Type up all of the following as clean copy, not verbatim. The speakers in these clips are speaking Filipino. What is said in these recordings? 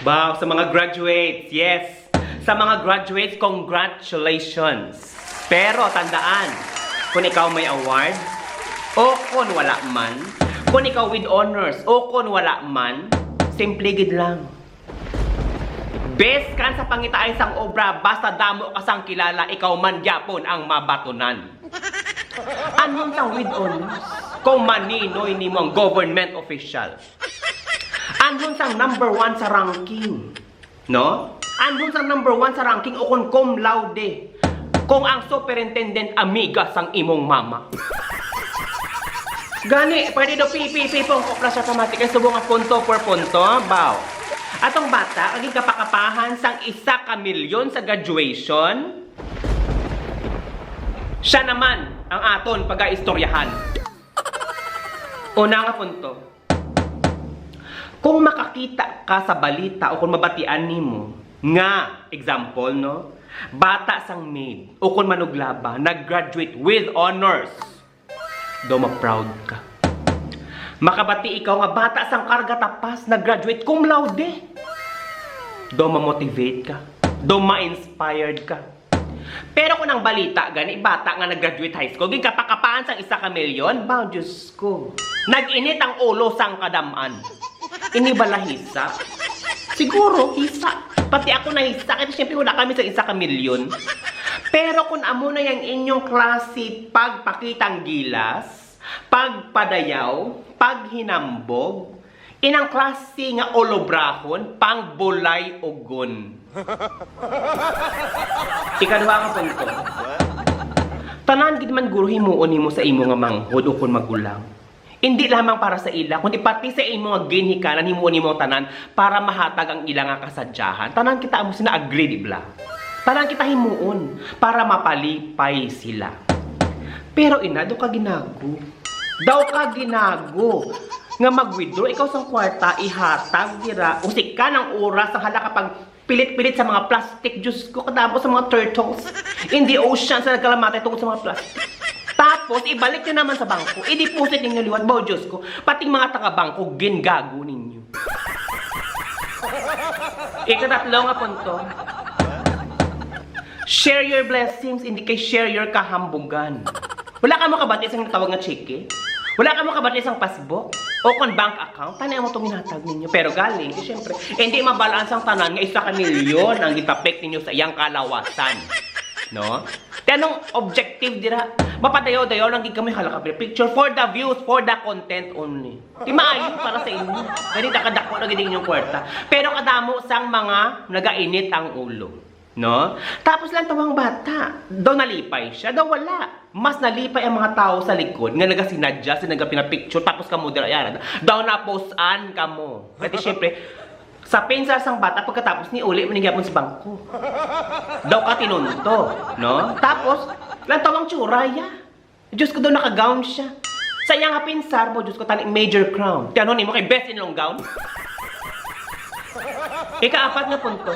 Wow, sa mga graduates, yes. Sa mga graduates, congratulations. Pero tandaan, kung ikaw may award, o kung wala man, kung ikaw with honors, o kung wala man, simple gid lang. Best kan sa pangitaay sang obra, basta damo ka sang kilala, ikaw man gyapon ang mabatunan. Anong sang with honors? Kung maninoy ni mong government official. Andun sang number 1 sa ranking. No? Andun sang number 1 sa ranking o kung cum laude. Kung ang superintendent amiga sang imong mama. Gani, pwede do pipong koplas automatic ay subong nga punto per punto, baw. Atong bata, aging kapakapahan sang 1 ka milyon sa graduation. Siya naman ang aton pag-aistoryahan. Una nga punto. Kung makakita ka sa balita o kung mabatian nimo nga, example, no? Bata sang maid o kung manuglaba, nag-graduate with honors. Do ma-proud ka. Makabati ikaw nga bata sang karga tapas, nag-graduate cum laude. Do ma-motivate ka. Do ma-inspired ka. Pero kung ang balita, gani, bata nga nag-graduate high school, ging kapakapaan sang 1 ka milyon, bao, Diyos ko. Nag-init ang ulo sang kadamaan. Ini bala hisa? Siguro, hisa. Pati ako na hisa. Kasi syempre wala kami sa 1 ka milyon. Pero kung amo na yung inyong klase pagpakitang gilas, pagpadayaw, paghinambog, inang klase nga olobrahon, pangbulay ugon. Ikaduha nga punto. Tanan gid man guro himuon nimo sa imo nga manghod o kun magulang. Hindi lamang para sa ila, kundi pati sa imo nga ginhikanan himuon nimo tanan para mahatag ang ila nga kasadyahan. Tanan kita amo sina agree di bla. Tanan kita himuon para mapalipay sila. Pero ina do ka ginago. Daw ka ginago. Nga mag-withdraw ikaw sang kwarta ihatag dira usik ka ng oras ang hala kapag pilit-pilit sa mga plastic, Diyos ko, kadabo sa mga turtles in the ocean sa nagkalamatay tungkol sa mga plastic. Tapos, ibalik nyo naman sa bangko, i-deposit ninyo liwat, bao, Diyos ko, pating mga taga-bangko, gingago ninyo. Ikatatlo nga punto. Share your blessings, hindi kay share your kahambugan. Wala ka mo kabati isang natawag nga cheque? Wala ka mo kabati isang passbook? O kung bank account, tanay mo itong hinatag ninyo. Pero galing, siyempre, hindi mabalans ang tanan nga 1 ka milyon ang itapik ninyo sa iyang kalawasan. No? Kaya anong objective dira? Mapadayaw-dayaw lang kami halakapin. Picture for the views, for the content only. Di maayon para sa inyo. Ganito kadako na gini inyong kwarta. Pero kadamo sang mga nagainit ang ulo. No? Tapos lang tawang bata. Daw nalipay siya, daw wala. Mas nalipay ang mga tao sa likod nga nagasinadya, pinapicture, tapos kamo dira yan. Daw na-post-an kamo. Kasi syempre, sa pensa sang bata, pagkatapos ni uli, manigyapon sa bangko. Daw ka tinunto, no? Tapos, lang tawang tsuraya. Diyos ko daw naka-gown siya. Sa iyang pinsar mo, Diyos ko, taning major crown. Kaya ano mo kay best in long gown? Ika-4 nga punto.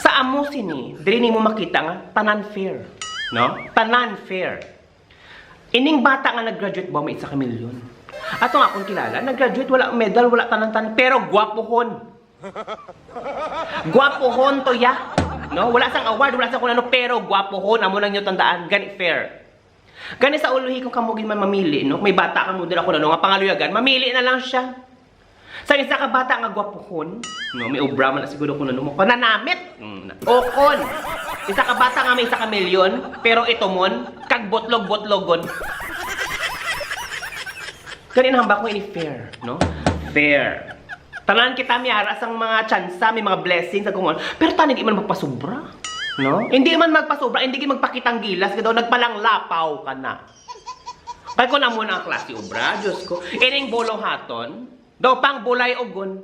Sa amo sini, dili nimo makita nga tanan fair, no? Tanan fair. Ining bata nga nag-graduate ba may 1 ka milyon. Ato nga akong kilala, nag-graduate wala medal, wala tanan-tanan, pero gwapohon. Gwapohon to ya. No? Wala sang award, wala sang kung ano, pero gwapohon amo lang niyo tandaan, gani fair. Gani sa uluhi kung kamugin man mamili, no? May bata ka mo dira ko na nga pangaluyagan, mamili na lang siya. Sa 1 ka bata nga gwapohon, no, may obra man na siguro kung ano mo, pananamit. Okon. 1 ka bata nga may 1 ka milyon, pero ito mon, kag botlog-botlogon. Ganun hamba ko ini fair, no? Fair. Tanan kita miyara sang mga tsansa, may mga blessings sa kumon, pero tanan di man magpasobra, no? Hindi man magpasobra, hindi magpakitang gilas, daw nagpalanglapaw ka na. Kaya ko na muna ang klase obra, Diyos ko. Ining bolong haton, daw pang bulay ugon.